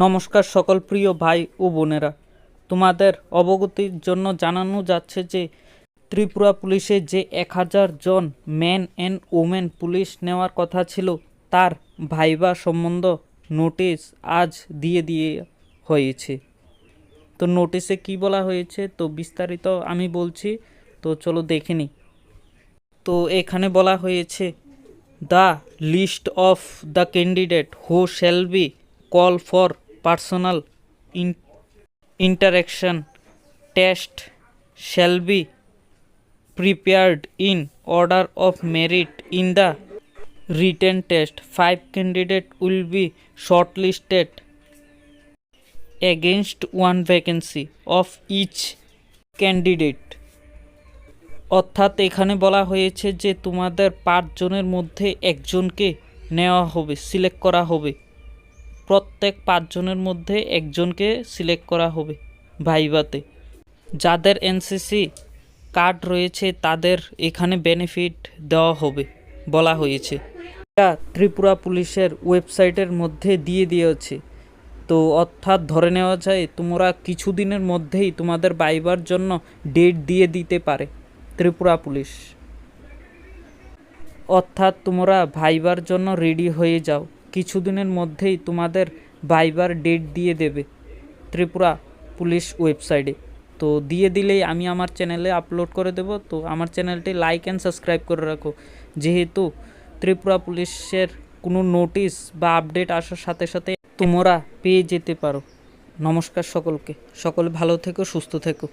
নমস্কার সকল প্রিয় ভাই ও বোনেরা, তোমাদের অবগতির জন্য জানানো যাচ্ছে যে ত্রিপুরা পুলিশে যে 1000 জন ম্যান অ্যান্ড ওমেন পুলিশ নেওয়ার কথা ছিল তার ভাইবা সম্বন্ধ নোটিশ আজ দিয়ে হয়েছে। তো নোটিশে কি বলা হয়েছে তো বিস্তারিত আমি বলছি, তো চলো দেখে নিই। তো এখানে বলা হয়েছে, the list of the candidate who shall be call for personal interaction test shall be prepared in order of merit in the written test. 5 candidates will be shortlisted against one vacancy of each candidate. অর্থাৎ এখানে বলা হয়েছে যে তোমাদের 5 জনের মধ্যে একজনকে নেওয়া হবে, সিলেক্ট করা হবে। প্রত্যেক 5 জনের মধ্যে একজনকে সিলেক্ট করা হবে ভাইভাতে। যাদের এনসিসি কার্ড রয়েছে তাদের এখানে বেনিফিট দেওয়া হবে বলা হয়েছে। এটা ত্রিপুরা পুলিশের ওয়েবসাইটের মধ্যে দিয়ে দিয়েছে। তো অর্থাৎ ধরে নেওয়া যায় তোমরা কিছুদিনের মধ্যেই তোমাদের ভাইবার জন্য ডেট দিয়ে দিতে পারে ত্রিপুরা পুলিশ। অর্থাৎ তোমরা ভাইবার জন্য রেডি হয়ে যাও, কিছুদিনের মধ্যেই তোমাদের ভাইবার ডেট দিয়ে দেবে ত্রিপুরা পুলিশ ওয়েবসাইটে। তো দিয়ে দিলেই আমি আমার চ্যানেলে আপলোড করে দেব। তো আমার চ্যানেলটি লাইক অ্যান্ড সাবস্ক্রাইব করে রাখো, যেহেতু ত্রিপুরা পুলিশের কোনো নোটিশ বা আপডেট আসার সাথে সাথে তোমরা পেয়ে যেতে পারো। নমস্কার সকলকে, সকলে ভালো থেকো, সুস্থ থেকো।